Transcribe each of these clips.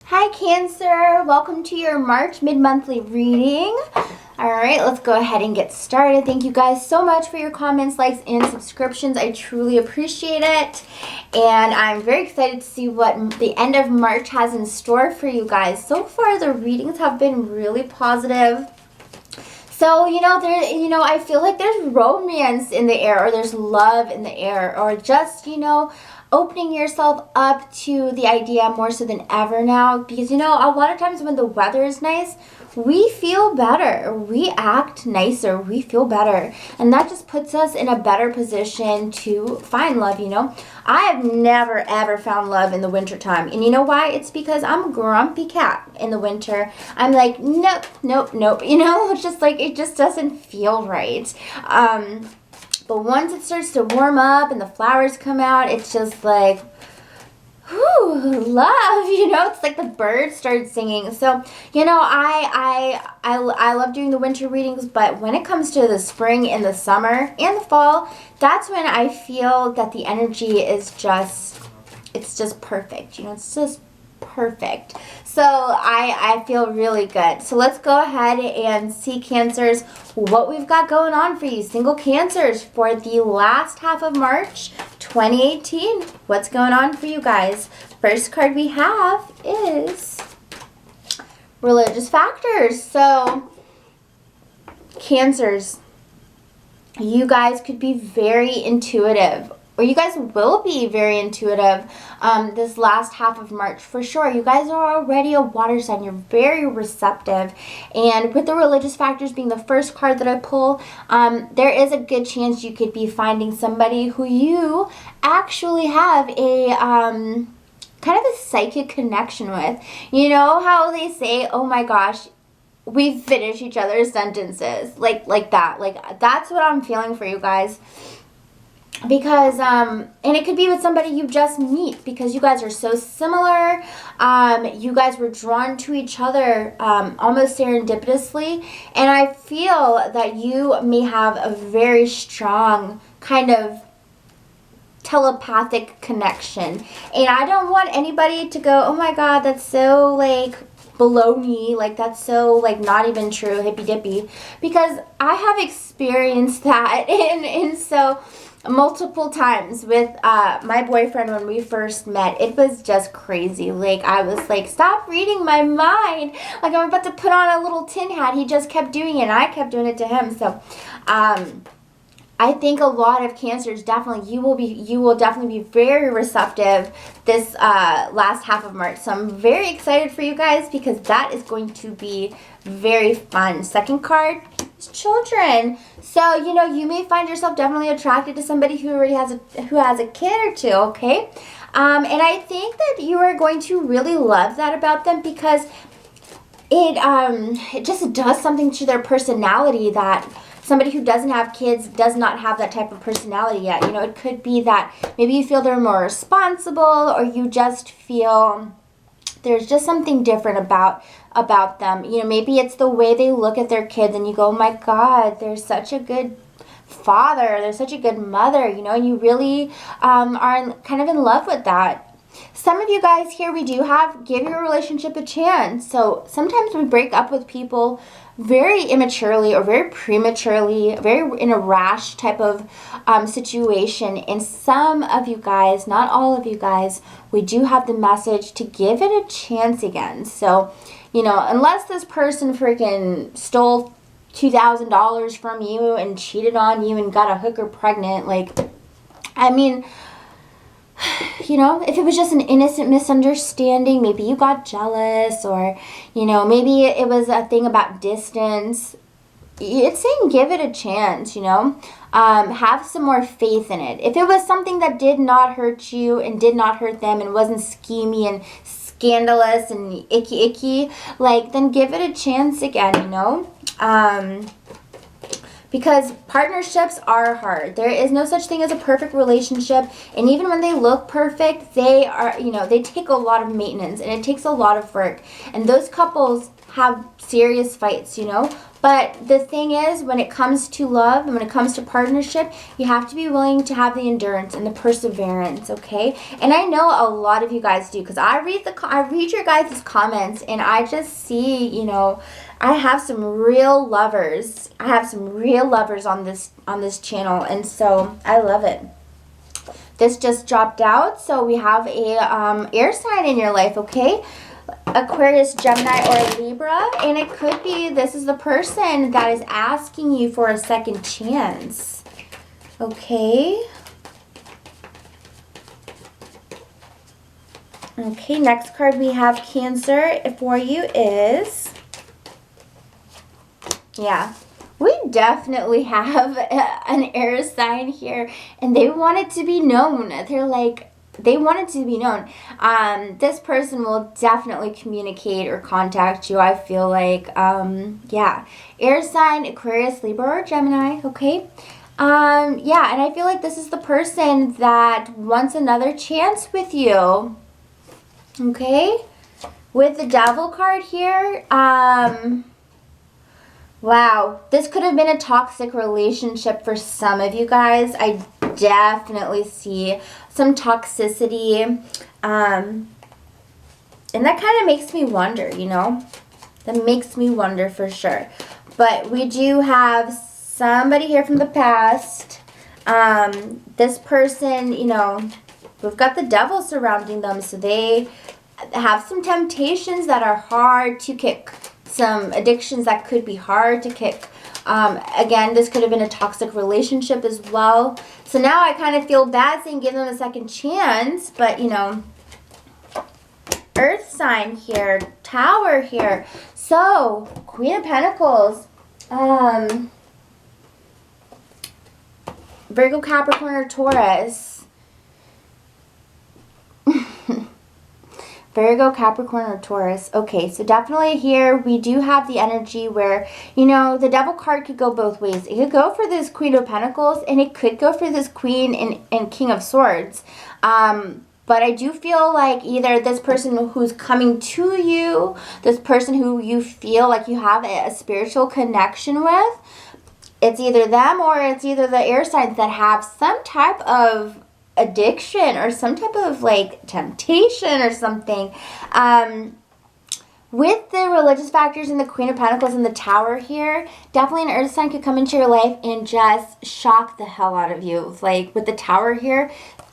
Hi Cancer, welcome to your March mid-monthly reading. All right, let's go ahead and get started. Thank you guys so much for your comments, likes, and subscriptions. I truly appreciate it. And I'm very excited to see what the end of March has in store for you guys. So far, the readings have been really positive. So, I feel like there's romance in the air, or there's love in the air, or just, opening yourself up to the idea more so than ever now. Because, a lot of times when the weather is nice, we feel better. We act nicer. We feel better. And that just puts us in a better position to find love, I have never, ever found love in the wintertime. And you know why? It's because I'm a grumpy cat in the winter. I'm like, nope, nope, nope. It's just like, it just doesn't feel right. But once it starts to warm up and the flowers come out, it's just like, whew, love, it's like the birds start singing. So, I love doing the winter readings, but when it comes to the spring and the summer and the fall, that's when I feel that the energy is it's just perfect. It's just perfect. So I feel really good. So let's go ahead and see, Cancers, what we've got going on for you. Single Cancers for the last half of March 2018. What's going on for you guys? First card we have is religious factors. So Cancers, you guys could be very intuitive, or you guys will be very intuitive this last half of March for sure. You guys are already a water sign. You're very receptive. And with the religious factors being the first card that I pull, there is a good chance you could be finding somebody who you actually have a kind of a psychic connection with. You know how they say, oh my gosh, we finish each other's sentences. Like that. Like, that's what I'm feeling for you guys. Because, and it could be with somebody you just meet because you guys are so similar. You guys were drawn to each other almost serendipitously. And I feel that you may have a very strong kind of telepathic connection. And I don't want anybody to go, oh my God, that's so like baloney, like that's so like not even true, hippy dippy. Because I have experienced that. And so multiple times with my boyfriend when we first met. It was just crazy. Like, I was like, stop reading my mind. Like, I'm about to put on a little tin hat. He just kept doing it, and I kept doing it to him. So I think a lot of Cancers, definitely, you will definitely be very receptive this last half of March. So I'm very excited for you guys because that is going to be very fun. Second card is children. So, you may find yourself definitely attracted to somebody who already has a kid or two, okay? And I think that you are going to really love that about them because it just does something to their personality that somebody who doesn't have kids does not have that type of personality yet. It could be that maybe you feel they're more responsible, or you just feel there's just something different about them. Maybe it's the way they look at their kids and you go, oh my God, they're such a good father, they're such a good mother, and you really are kind of in love with that. Some of you guys here, we do have give your relationship a chance. So sometimes we break up with people very immaturely or very prematurely, very in a rash type of situation. And some of you guys, not all of you guys, we do have the message to give it a chance again. So, unless this person freaking stole $2,000 from you and cheated on you and got a hooker pregnant, if it was just an innocent misunderstanding, maybe you got jealous, or, maybe it was a thing about distance. It's saying give it a chance, have some more faith in it. If it was something that did not hurt you and did not hurt them and wasn't schemy and scandalous and icky, then give it a chance again, because partnerships are hard. There is no such thing as a perfect relationship. And even when they look perfect, they are, they take a lot of maintenance and it takes a lot of work. And those couples have serious fights, you know. But the thing is, when it comes to love and when it comes to partnership, you have to be willing to have the endurance and the perseverance, okay? And I know a lot of you guys do, because I read your guys' comments, and I just see, you know, I have some real lovers. I have some real lovers on this channel, and so I love it. This just dropped out, so we have a air sign in your life, okay? Aquarius, Gemini, or Libra, and it could be this is the person that is asking you for a second chance, okay? Okay, next card we have Cancer for you is, yeah, we definitely have an air sign here, and they want it to be known. They're like, they want it to be known. This person will definitely communicate or contact you, I feel like. Yeah, air sign, Aquarius, Libra, or Gemini, okay? Yeah, and I feel like this is the person that wants another chance with you, okay? With the Devil card here, wow, this could have been a toxic relationship for some of you guys. I definitely see some toxicity, and that kind of makes me wonder, you know. That makes me wonder for sure. But we do have somebody here from the past. This person, you know, we've got the Devil surrounding them, so they have some temptations that are hard to kick. Some addictions that could be hard to kick. Again, this could have been a toxic relationship as well. So now I kind of feel bad saying give them a second chance, but you know, Earth sign here, Tower here. So, Queen of Pentacles, Virgo, Capricorn, or Taurus. Virgo, Capricorn, or Taurus. Okay, so definitely here we do have the energy where, you know, the Devil card could go both ways. It could go for this Queen of Pentacles, and it could go for this Queen and King of Swords. But I do feel like either this person who's coming to you, this person who you feel like you have a spiritual connection with, it's either them or it's either the air signs that have some type of addiction or some type of like temptation or something. With the religious factors and the Queen of Pentacles and the Tower here, definitely an earth sign could come into your life and just shock the hell out of you. Like with the Tower here,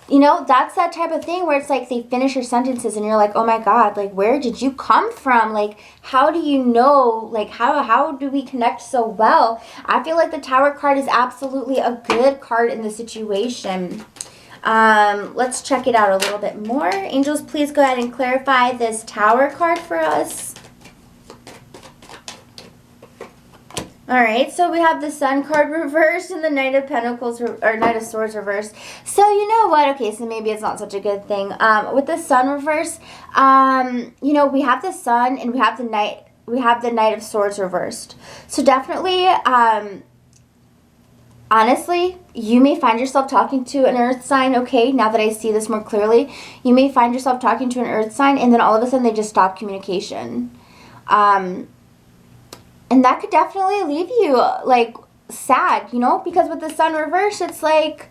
you know, that's that type of thing where it's like they finish your sentences and you're like, oh my God, like where did you come from? Like how do you know? Like how do we connect so well? I feel like the Tower card is absolutely a good card in the situation. Let's check it out a little bit more. Angels, please go ahead and clarify this Tower card for us. Alright, so we have the Sun card reversed and the Knight of Pentacles, or Knight of Swords reversed. So you know what? Okay, so maybe it's not such a good thing. With the Sun reversed, you know, we have the Sun and we have the Knight of Swords reversed. So definitely, honestly, you may find yourself talking to an earth sign, okay, now that I see this more clearly. You may find yourself talking to an earth sign and then all of a sudden they just stop communication. And that could definitely leave you, like, sad, you know? Because with the Sun reverse, it's like,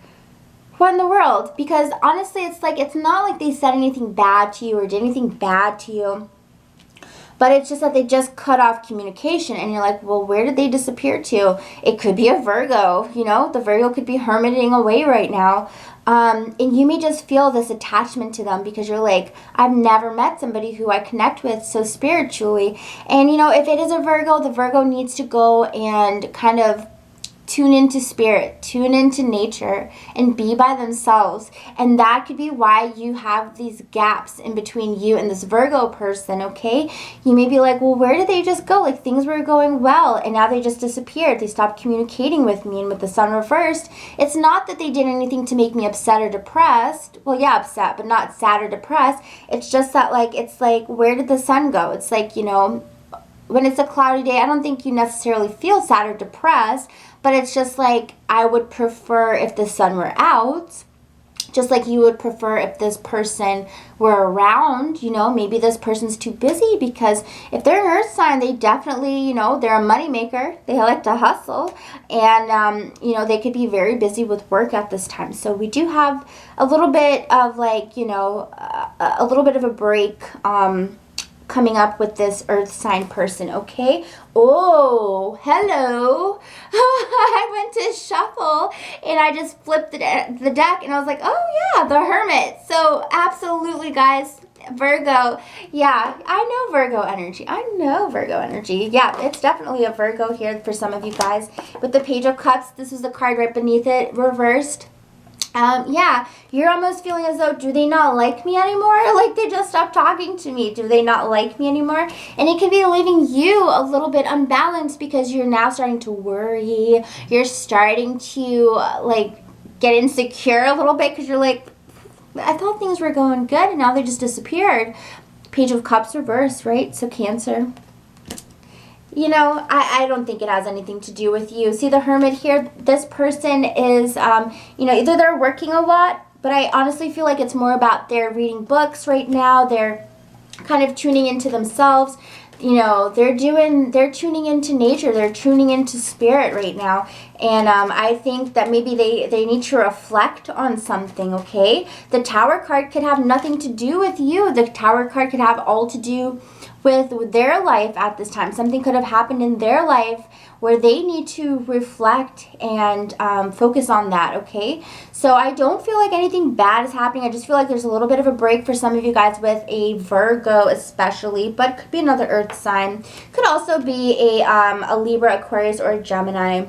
what in the world? Because honestly, it's like, it's not like they said anything bad to you or did anything bad to you. But it's just that they just cut off communication. And you're like, well, where did they disappear to? It could be a Virgo, you know? The Virgo could be hermiting away right now. And you may just feel this attachment to them because you're like, I've never met somebody who I connect with so spiritually. And, you know, if it is a Virgo, the Virgo needs to go and kind of tune into spirit, tune into nature, and be by themselves. And that could be why you have these gaps in between you and this Virgo person, okay? You may be like, well, where did they just go? Like, things were going well, and now they just disappeared. They stopped communicating with me. And with the Sun reversed, it's not that they did anything to make me upset or depressed. Well, yeah, upset, but not sad or depressed. It's just that, like, it's like, where did the Sun go? It's like, you know, when it's a cloudy day, I don't think you necessarily feel sad or depressed, but it's just like, I would prefer if the Sun were out. Just like you would prefer if this person were around, you know, maybe this person's too busy, because if they're an earth sign, they definitely, you know, they're a money maker. They like to hustle, and, you know, they could be very busy with work at this time. So we do have a little bit of like, you know, a little bit of a break, coming up with this earth sign person, okay? Oh, hello. I went to shuffle and I just flipped the deck and I was like, oh yeah, the Hermit. So absolutely, guys, Virgo. Yeah, I know Virgo energy. I know Virgo energy. Yeah, it's definitely a Virgo here for some of you guys. With the Page of Cups, this was the card right beneath it, reversed. Yeah, you're almost feeling as though, do they not like me anymore? Like they just stopped talking to me. Do they not like me anymore? And it could be leaving you a little bit unbalanced because you're now starting to worry. You're starting to like get insecure a little bit because you're like, I thought things were going good and now they just disappeared. Page of Cups reversed, right? So Cancer. You know, I don't think it has anything to do with you. See the Hermit here? This person is, you know, either they're working a lot, but I honestly feel like it's more about they're reading books right now. They're kind of tuning into themselves. You know, they're tuning into nature. They're tuning into spirit right now. And I think that maybe they need to reflect on something, okay? The Tower card could have nothing to do with you. The Tower card could have all to do with their life at this time. Something could have happened in their life where they need to reflect and focus on that, okay? So I don't feel like anything bad is happening. I just feel like there's a little bit of a break for some of you guys with a Virgo especially, but could be another earth sign. Could also be a Libra, Aquarius, or a Gemini.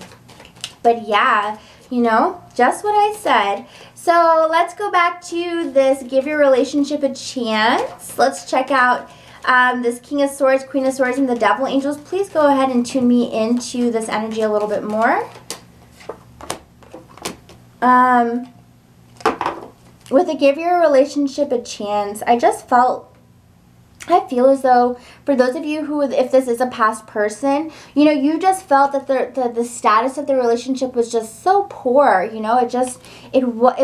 But yeah, you know, just what I said. So let's go back to this Give Your Relationship a Chance. Let's check out this King of Swords, Queen of Swords, and the Devil. Angels, please go ahead and tune me into this energy a little bit more. With the Give Your Relationship a Chance, I feel as though for those of you who, if this is a past person, you know, you just felt that the status of the relationship was just so poor, you know, it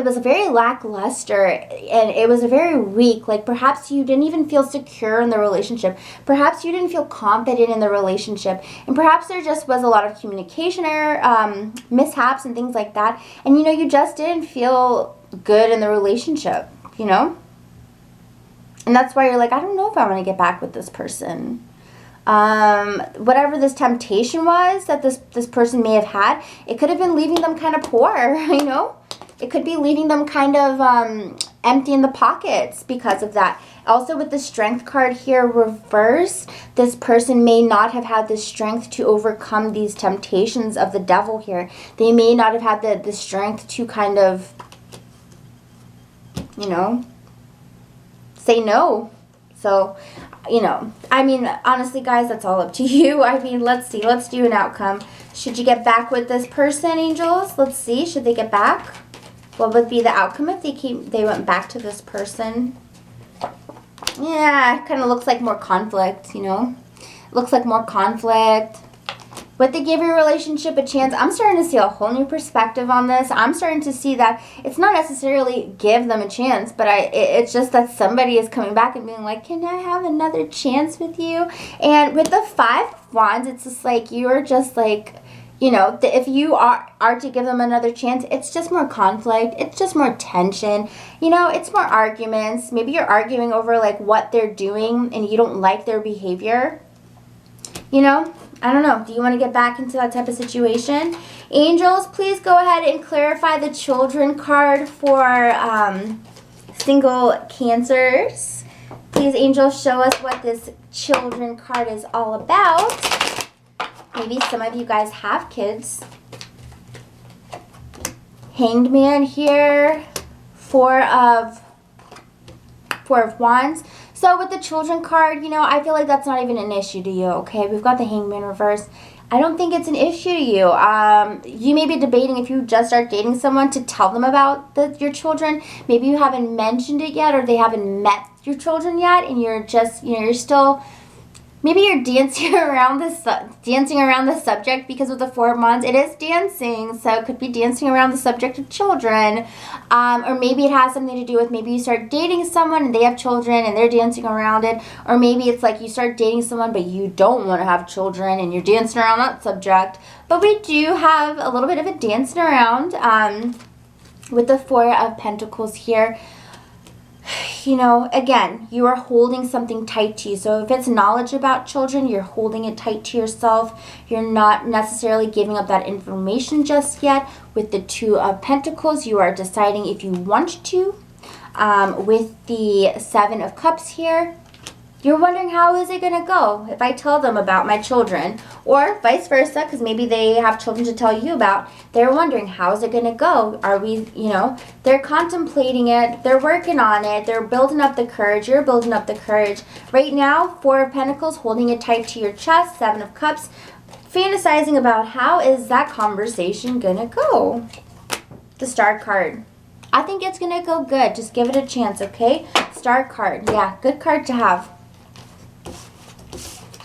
was very lackluster and it was very weak. Like perhaps you didn't even feel secure in the relationship. Perhaps you didn't feel confident in the relationship. And perhaps there just was a lot of communication error, mishaps and things like that. And, you know, you just didn't feel good in the relationship, you know? And that's why you're like, I don't know if I want to get back with this person. Whatever this temptation was that this person may have had, it could have been leaving them kind of poor, you know? It could be leaving them kind of empty in the pockets because of that. Also with the Strength card here reversed, this person may not have had the strength to overcome these temptations of the Devil here. They may not have had the strength to kind of, you know, say no. So, you know, I mean, honestly, guys, that's all up to you. I mean, let's see. Let's do an outcome. Should you get back with this person, angels? Let's see. Should they get back? What would be the outcome if they went back to this person? Yeah, it kind of looks like more conflict, you know? Looks like more conflict. With the Give Your Relationship a Chance, I'm starting to see a whole new perspective on this. I'm starting to see that it's not necessarily give them a chance, but it's just that somebody is coming back and being like, can I have another chance with you? And with the Five of Wands, it's just like, you're just like, you know, if you are to give them another chance, it's just more conflict. It's just more tension. You know, it's more arguments. Maybe you're arguing over like what they're doing and you don't like their behavior. You know? I don't know. Do you want to get back into that type of situation? Angels, please go ahead and clarify the Children card for single Cancers. Please, angels, show us what this Children card is all about. Maybe some of you guys have kids. Hanged Man here. Four of Wands. So with the Children card, you know, I feel like that's not even an issue to you, okay? We've got the Hangman reverse. I don't think it's an issue to you. You may be debating if you just start dating someone to tell them about your children. Maybe you haven't mentioned it yet or they haven't met your children yet and you're just, you know, you're still Maybe you're dancing around the subject because of the Four of Wands. It is dancing, so it could be dancing around the subject of children. Or maybe it has something to do with maybe you start dating someone and they have children and they're dancing around it. Or maybe it's like you start dating someone but you don't want to have children and you're dancing around that subject. But we do have a little bit of a dancing around with the Four of Pentacles here. You know, again, you are holding something tight to you. So if it's knowledge about children, you're holding it tight to yourself. You're not necessarily giving up that information just yet. With the Two of Pentacles, you are deciding if you want to. With the Seven of Cups here, you're wondering how is it going to go if I tell them about my children, or vice versa, because maybe they have children to tell you about. They're wondering how is it going to go. Are we, you know, they're contemplating it, they're working on it, they're building up the courage, you're building up the courage. Right now, Four of Pentacles, holding it tight to your chest, Seven of Cups, fantasizing about how is that conversation going to go. The Star card. I think it's going to go good. Just give it a chance, okay? Star card. Yeah, good card to have.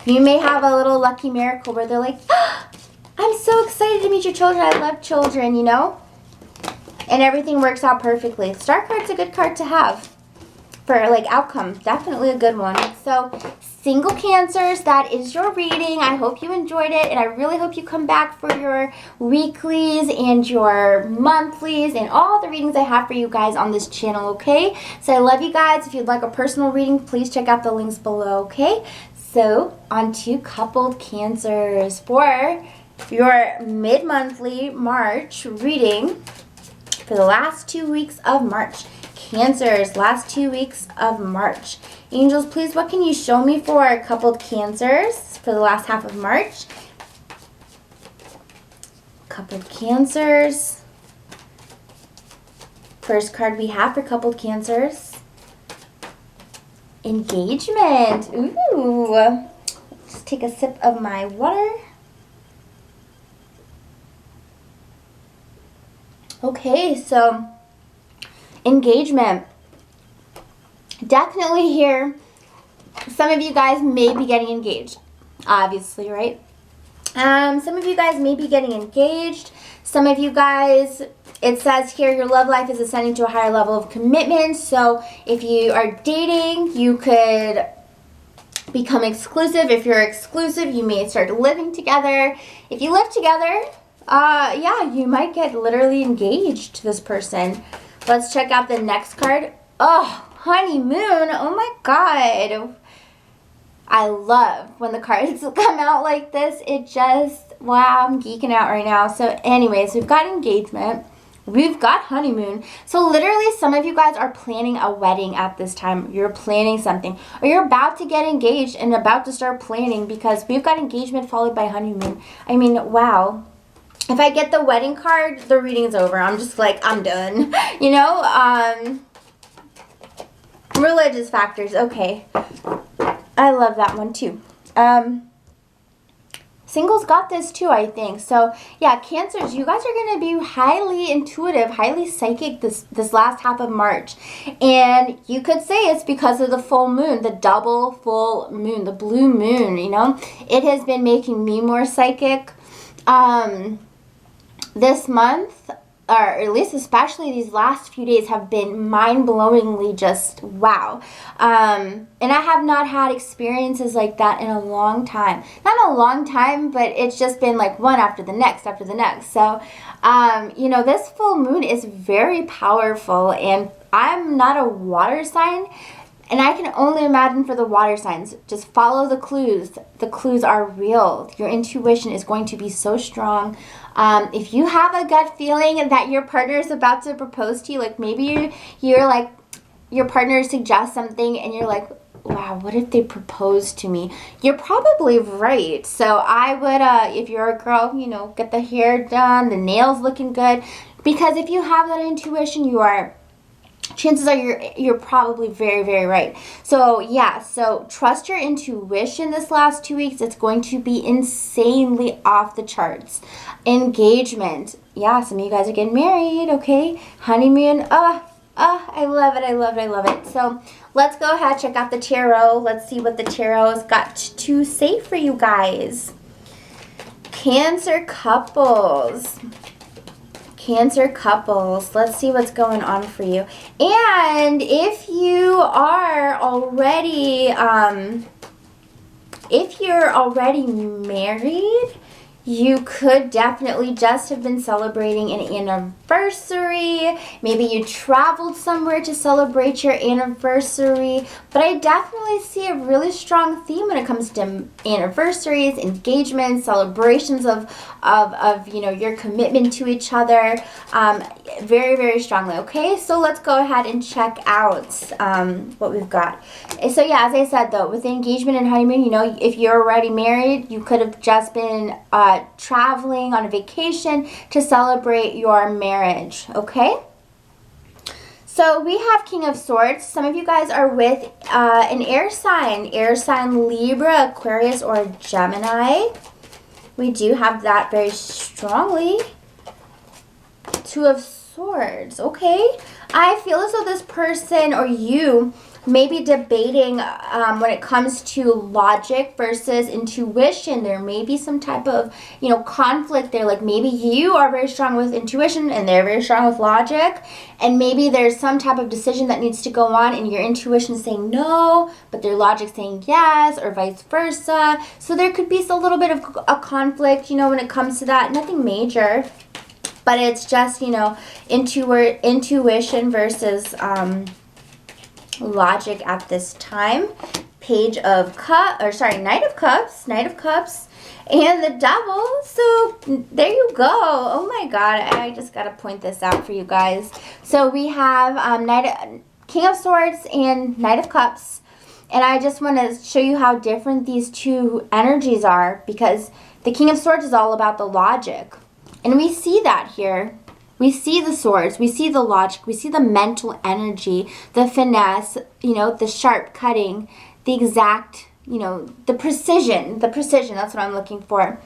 You may have a little lucky miracle where they're like, oh, I'm so excited to meet your children. I love children, you know? And everything works out perfectly. Star card's a good card to have for like outcome. Definitely a good one. So single Cancers, that is your reading. I hope you enjoyed it, and I really hope you come back for your weeklies and your monthlies and all the readings I have for you guys on this channel, okay? So I love you guys. If you'd like a personal reading, please check out the links below, okay? So, on to coupled Cancers for your mid-monthly March reading for the last 2 weeks of March. Cancers, last 2 weeks of March. Angels, please, what can you show me for coupled Cancers for the last half of March? Coupled Cancers. First card we have for coupled Cancers. Engagement. Ooh. Just take a sip of my water. Okay, so engagement. Definitely here. Some of you guys may be getting engaged. Obviously, right? Some of you guys may be getting engaged. Some of you guys, it says here, your love life is ascending to a higher level of commitment. So if you are dating, you could become exclusive. If you're exclusive, you may start living together. If you live together, yeah, you might get literally engaged to this person. Let's check out the next card. Oh, honeymoon. Oh my God. I love when the cards come out like this. It just, wow, I'm geeking out right now. So anyways, we've got engagement. We've got honeymoon. So literally some of you guys are planning a wedding at this time. You're planning something. Or you're about to get engaged and about to start planning, because we've got engagement followed by honeymoon. I mean, wow. If I get the wedding card, the reading's over. I'm just like, I'm done. You know? Religious factors. Okay. I love that one too. Singles got this too, I think. So yeah, Cancers, you guys are going to be highly intuitive, highly psychic this last half of March. And you could say it's because of the full moon, the double full moon, the blue moon, you know. It has been making me more psychic this month. Or at least especially these last few days have been mind-blowingly just wow. And I have not had experiences like that in a long time. Not a long time, but it's just been like one after the next after the next. So, you know, this full moon is very powerful, and I'm not a water sign. And I can only imagine for the water signs, just follow the clues. The clues are real. Your intuition is going to be so strong. If you have a gut feeling that your partner is about to propose to you, like maybe you're like, your partner suggests something and you're like, wow, what if they propose to me? You're probably right. So I would, if you're a girl, you know, get the hair done, the nails looking good. Because if you have that intuition, you are... chances are you're probably very, very right. So yeah, so trust your intuition this last 2 weeks. It's going to be insanely off the charts. Engagement. Yeah, some of you guys are getting married, okay? Honeymoon. Oh, I love it. I love it. I love it. So let's go ahead, check out the tarot. Let's see what the tarot has got to say for you guys. Cancer couples. Cancer couples. Let's see what's going on for you. And if you are already, if you're already married, you could definitely just have been celebrating an anniversary. Maybe you traveled somewhere to celebrate your anniversary. But I definitely see a really strong theme when it comes to anniversaries, engagements, celebrations of you know, your commitment to each other. Very, very strongly. Okay, so let's go ahead and check out what we've got. So yeah, as I said though, with engagement and honeymoon, you know, if you're already married, you could have just been traveling on a vacation to celebrate your marriage, okay? So we have King of Swords. Some of you guys are with an air sign Libra, Aquarius, or Gemini. We do have that very strongly. Two of Swords, okay? I feel as though this person or you may be debating when it comes to logic versus intuition. There may be some type of, you know, conflict there. Like maybe you are very strong with intuition and they're very strong with logic. And maybe there's some type of decision that needs to go on and your intuition is saying no, but their logic saying yes, or vice versa. So there could be a little bit of a conflict, you know, when it comes to that. Nothing major. But it's just, you know, intuition versus logic at this time. Knight of Cups, and the Devil. So there you go. Oh my God, I just got to point this out for you guys. So we have King of Swords and Knight of Cups. And I just want to show you how different these two energies are, because the King of Swords is all about the logic. And we see that here. We see the swords, we see the logic, we see the mental energy, the finesse, you know, the sharp cutting, the exact, you know, the precision, that's what I'm looking for.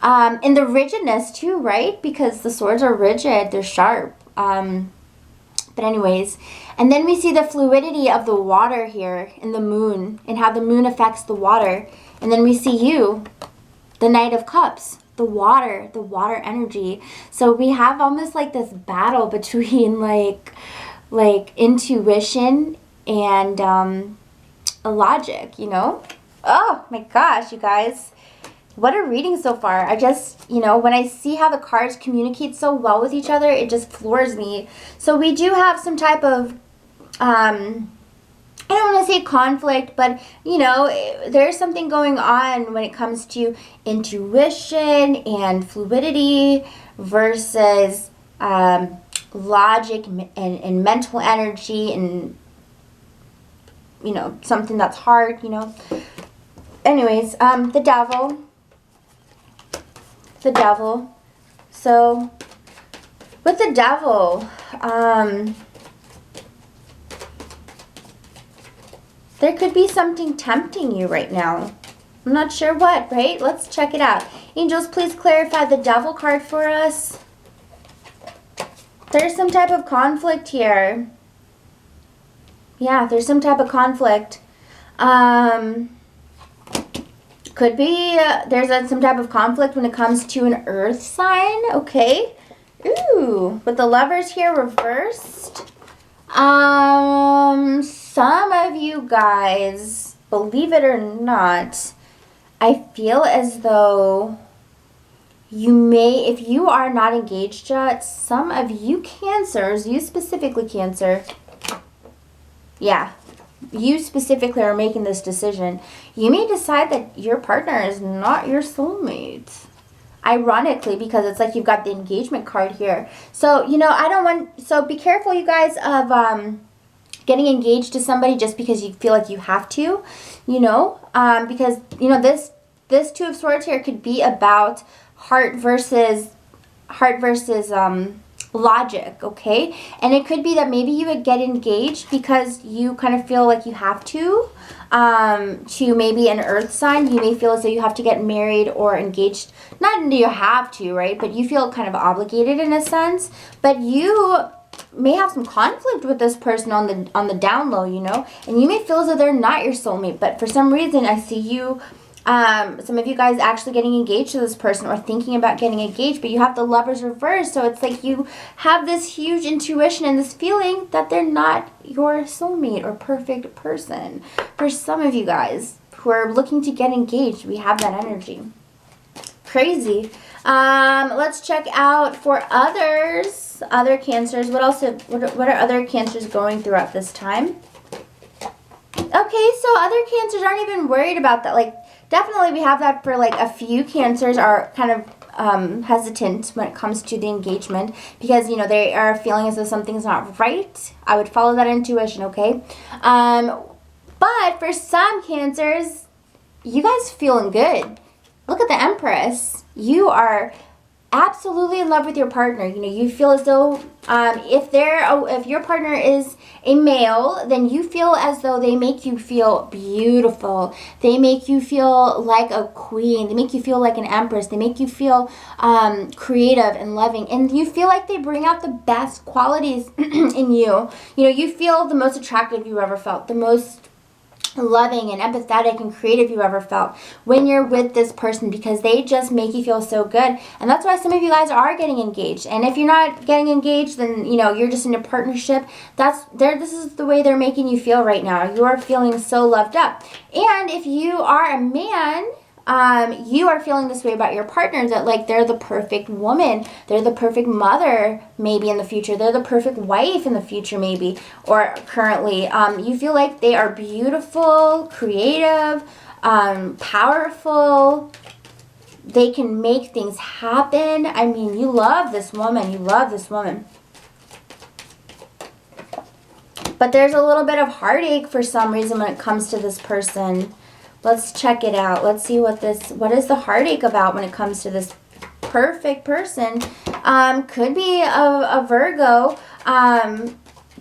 And the rigidness too, right? Because the swords are rigid, they're sharp. But anyways, and then we see the fluidity of the water here in the moon and how the moon affects the water. And then we see you, the Knight of Cups. The water energy. So we have almost like this battle between like intuition and logic, you know? Oh my gosh, you guys. What a reading so far. I just, you know, when I see how the cards communicate so well with each other, it just floors me. So we do have some type of I don't want to say conflict, but, you know, there's something going on when it comes to intuition and fluidity versus logic and mental energy and, you know, something that's hard, you know. Anyways, the Devil. So, with the Devil, there could be something tempting you right now. I'm not sure what, right? Let's check it out. Angels, please clarify the Devil card for us. There's some type of conflict here. Yeah, there's some type of conflict. Could be there's some type of conflict when it comes to an earth sign. Okay. Ooh, with the Lovers here reversed. Some of you guys, believe it or not, I feel as though you may, if you are not engaged yet, some of you Cancers, you specifically Cancer, yeah, you specifically are making this decision. You may decide that your partner is not your soulmate. Ironically, because it's like you've got the engagement card here. So, you know, so be careful, you guys, of getting engaged to somebody just because you feel like you have to, you know, because, you know, this Two of Swords here could be about heart versus logic, okay? And it could be that maybe you would get engaged because you kind of feel like you have to maybe an earth sign. You may feel as though you have to get married or engaged. Not that you have to, right? But you feel kind of obligated in a sense. But you may have some conflict with this person on the down low, you know, and you may feel as though they're not your soulmate, but for some reason I see you, some of you guys actually getting engaged to this person or thinking about getting engaged, but you have the Lovers reversed, so it's like you have this huge intuition and this feeling that they're not your soulmate or perfect person. For some of you guys who are looking to get engaged, we have that energy. Crazy. Let's check out for other Cancers. What are other Cancers going through at this time? Okay, so other Cancers aren't even worried about that. Like, definitely we have that for like a few Cancers are kind of hesitant when it comes to the engagement because, you know, they are feeling as though something's not right. I would follow that intuition, okay? But for some Cancers, you guys feeling good. Look at the Empress. You are absolutely in love with your partner. You know, you feel as though if your partner is a male, then you feel as though they make you feel beautiful. They make you feel like a queen. They make you feel like an empress. They make you feel creative and loving. And you feel like they bring out the best qualities in you. You know, you feel the most attractive you ever felt, the most loving and empathetic and creative you ever felt when you're with this person because they just make you feel so good. And that's why some of you guys are getting engaged. And if you're not getting engaged, then, you know, you're just in a partnership. This is the way they're making you feel right now. You're feeling so loved up. And if you are a man, you are feeling this way about your partner, that like they're the perfect woman, they're the perfect mother maybe in the future, they're the perfect wife in the future maybe, or currently. You feel like they are beautiful, creative, powerful, they can make things happen. I mean, you love this woman, you love this woman. But there's a little bit of heartache for some reason when it comes to this person. Let's check it out. Let's see what is the heartache about when it comes to this perfect person. Could be a Virgo.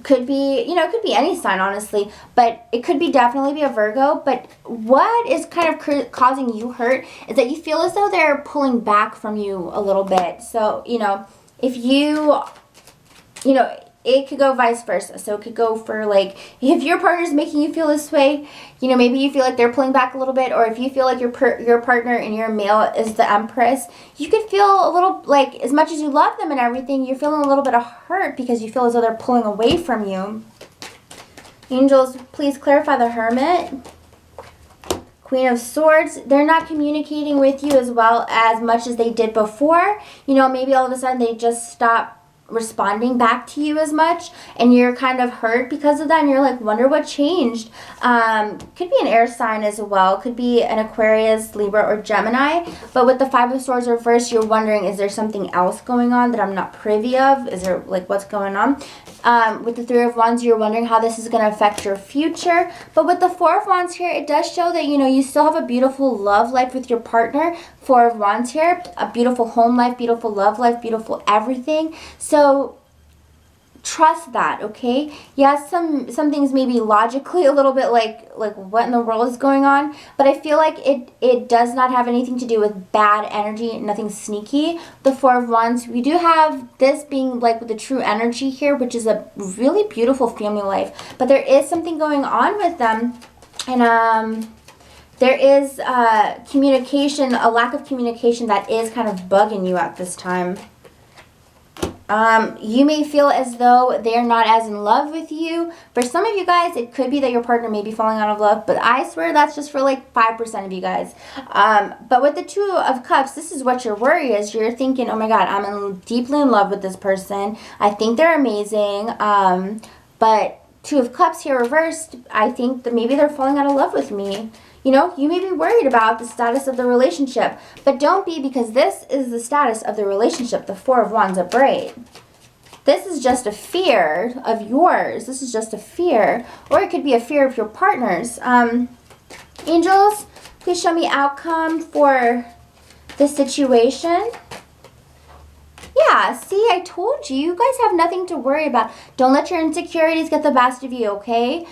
Could be, you know, it could be any sign, honestly. But it could be definitely be a Virgo. But what is kind of causing you hurt is that you feel as though they're pulling back from you a little bit. So, you know, if you know, it could go vice versa. So it could go for like, if your partner's making you feel this way, you know, maybe you feel like they're pulling back a little bit, or if you feel like your partner and your male is the Empress, you could feel a little like, as much as you love them and everything, you're feeling a little bit of hurt because you feel as though they're pulling away from you. Angels, please clarify the Hermit. Queen of Swords, they're not communicating with you as well as much as they did before. You know, maybe all of a sudden they just stop responding back to you as much and you're kind of hurt because of that and you're like, wonder what changed. Could be an air sign as well, could be an Aquarius, Libra, or Gemini. But with the Five of Swords reversed, you're wondering, is there something else going on that I'm not privy of? Is there like, what's going on? With the Three of Wands, you're wondering how this is going to affect your future. But with the Four of Wands here, it does show that, you know, you still have a beautiful love life with your partner. Four of Wands here, a beautiful home life, beautiful love life, beautiful everything. So trust that, okay? Yes, some things may be logically a little bit like what in the world is going on, but I feel like it does not have anything to do with bad energy, nothing sneaky. The Four of Wands, we do have this being like with the true energy here, which is a really beautiful family life, but there is something going on with them, and there is communication, a lack of communication that is kind of bugging you at this time. You may feel as though they're not as in love with you. For some of you guys, it could be that your partner may be falling out of love, but I swear that's just for like 5% of you guys. But with the Two of Cups, this is what your worry is. You're thinking, oh my God, I'm deeply in love with this person. I think they're amazing. But Two of Cups here reversed, I think that maybe they're falling out of love with me. You know, you may be worried about the status of the relationship, but don't be, because this is the status of the relationship, the Four of Wands upright. This is just a fear of yours. This is just a fear, or it could be a fear of your partner's. Angels, please show me outcome for this situation. Yeah, see, I told you. You guys have nothing to worry about. Don't let your insecurities get the best of you, okay?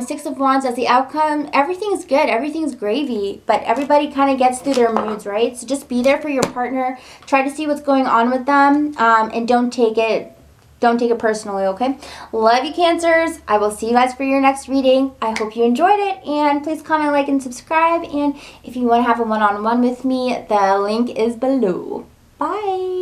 Six of Wands as the outcome. Everything's good. Everything's gravy. But everybody kind of gets through their moods, right? So just be there for your partner. Try to see what's going on with them. And don't take it Don't take it personally, okay? Love you, Cancers. I will see you guys for your next reading. I hope you enjoyed it. And please comment, like, and subscribe. And if you want to have a one-on-one with me, the link is below. Bye.